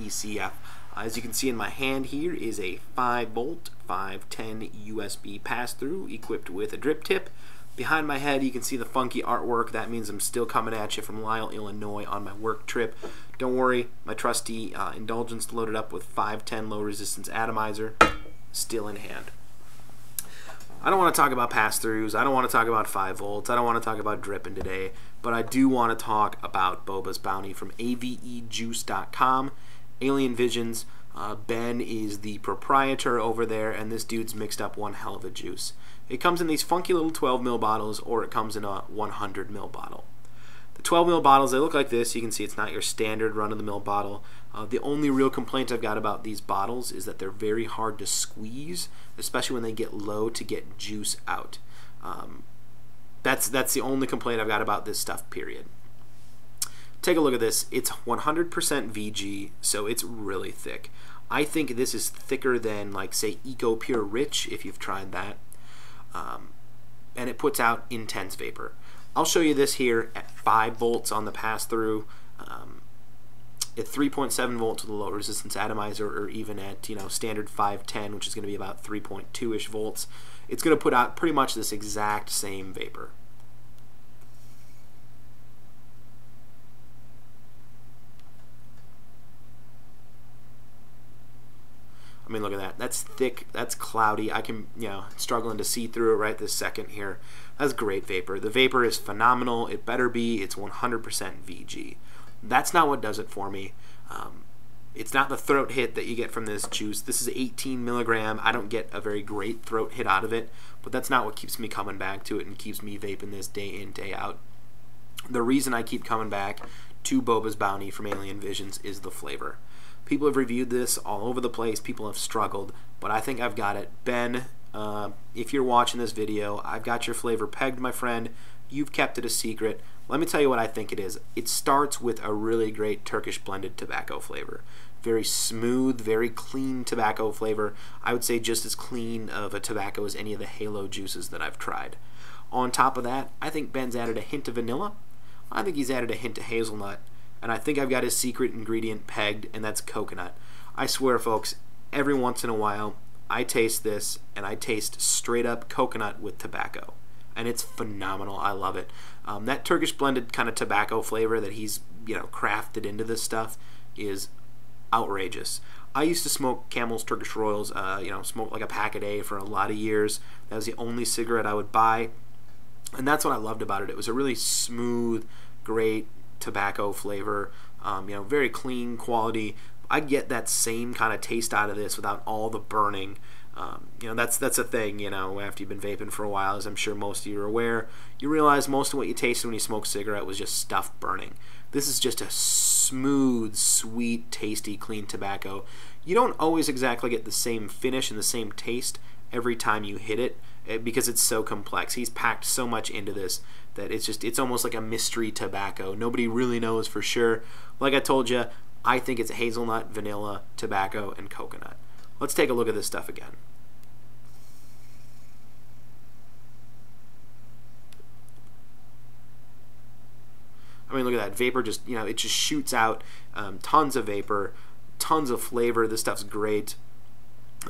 ECF. As you can see in my hand here is a 5-volt 510 USB pass-through equipped with a drip tip. Behind my head you can see the funky artwork. That means I'm still coming at you from Lisle, Illinois on my work trip. Don't worry, my trusty indulgence loaded up with 510 low resistance atomizer still in hand. I don't want to talk about pass-throughs, I don't want to talk about 5 volts, I don't want to talk about dripping today, but I do want to talk about Boba's Bounty from avejuice.com. Alien Visions. Ben is the proprietor over there, and this dude's mixed up one hell of a juice. It comes in these funky little 12 ml bottles, or it comes in a 100 ml bottle. The 12 ml bottles, they look like this. You can see it's not your standard run-of-the-mill bottle. The only real complaint I've got about these bottles is that they're very hard to squeeze, especially when they get low, to get juice out. That's the only complaint I've got about this stuff, period. Take a look at this. It's 100% VG, so it's really thick. I think this is thicker than, like, say, Eco Pure Rich, if you've tried that. And it puts out intense vapor. I'll show you this here at 5 volts on the pass-through, at 3.7 volts with a low resistance atomizer, or even at, you know, standard 510, which is going to be about 3.2-ish volts. It's going to put out pretty much this exact same vapor. I mean, look at that. That's thick. That's cloudy. I can, you know, struggling to see through it right this second here. That's great vapor. The vapor is phenomenal. It better be. It's 100% VG. That's not what does it for me. It's not the throat hit that you get from this juice. This is 18 milligram. I don't get a very great throat hit out of it, but that's not what keeps me coming back to it and keeps me vaping this day in, day out. The reason I keep coming back to Boba's Bounty from Alien Visions is the flavor. People have reviewed this all over the place. People have struggled, but I think I've got it. Ben, if you're watching this video, I've got your flavor pegged, my friend. You've kept it a secret. Let me tell you what I think it is. It starts with a really great Turkish blended tobacco flavor. Very smooth, very clean tobacco flavor. I would say just as clean of a tobacco as any of the Halo juices that I've tried. On top of that, I think Ben's added a hint of vanilla. I think he's added a hint of hazelnut. And I think I've got his secret ingredient pegged, and that's coconut. I swear, folks, every once in a while, I taste this, and I taste straight up coconut with tobacco. And it's phenomenal. I love it. That Turkish blended kind of tobacco flavor that he's, you know, crafted into this stuff is outrageous. I used to smoke Camel's Turkish Royals, you know, smoke like a pack a day for a lot of years. That was the only cigarette I would buy. And that's what I loved about it. It was a really smooth, great tobacco flavor, you know, very clean quality. I get that same kind of taste out of this without all the burning. You know, that's a thing, you know, after you've been vaping for a while, as I'm sure most of you are aware, you realize most of what you tasted when you smoked a cigarette was just stuff burning. This is just a smooth, sweet, tasty, clean tobacco. You don't always exactly get the same finish and the same taste every time you hit it, because it's so complex. He's packed so much into this that it's almost like a mystery tobacco. Nobody really knows for sure. Like I told you, I think it's hazelnut, vanilla, tobacco, and coconut. Let's take a look at this stuff again. I mean, look at that vapor. Just, you know, it just shoots out tons of vapor, tons of flavor. This stuff's great.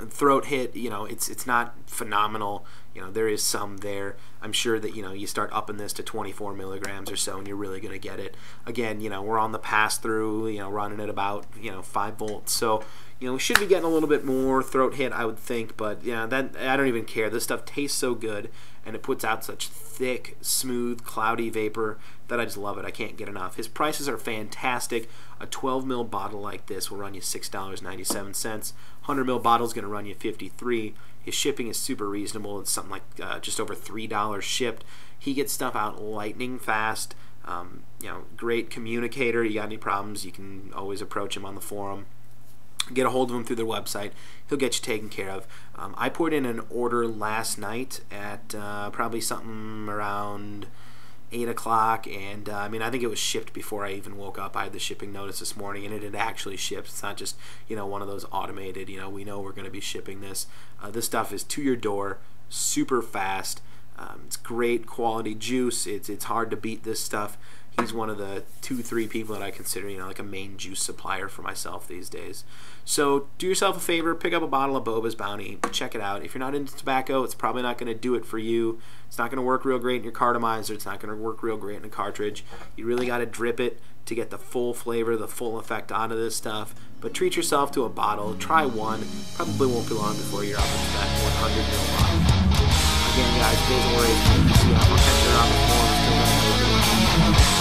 Throat hit, you know, it's not phenomenal. You know, there is some there. I'm sure that, you know, you start upping this to 24 milligrams or so and you're really going to get it. Again, you know, we're on the pass-through, you know, running at about, you know, 5 volts. So, you know, we should be getting a little bit more throat hit, I would think, but, yeah, that I don't even care. This stuff tastes so good, and it puts out such thick, smooth, cloudy vapor that I just love it. I can't get enough. His prices are fantastic. A 12 ml bottle like this will run you $6.97. 100 ml bottle is going to run you $53. His shipping is super reasonable. It's something like just over $3 shipped. He gets stuff out lightning fast. You know, great communicator. You got any problems, you can always approach him on the forum. Get a hold of him through their website. He'll get you taken care of. I put in an order last night at probably something around 8 o'clock, and I mean, I think it was shipped before I even woke up. I had the shipping notice this morning, and it had actually shipped. It's not just, you know, one of those automated, you know, we know we're going to be shipping this. This stuff is to your door, super fast. It's great quality juice. It's hard to beat this stuff. he's one of the 2-3 people that I consider, you know, like a main juice supplier for myself these days. So do yourself a favor, pick up a bottle of Boba's Bounty, check it out. If you're not into tobacco, it's probably not going to do it for you. It's not going to work real great in your cartomizer. It's not going to work real great in a cartridge. You really got to drip it to get the full flavor, the full effect onto this stuff. But treat yourself to a bottle. Try one. Probably won't be long before you're up into that 100 ml bottle. Again, guys, Basilray, I'll catch you around the forums.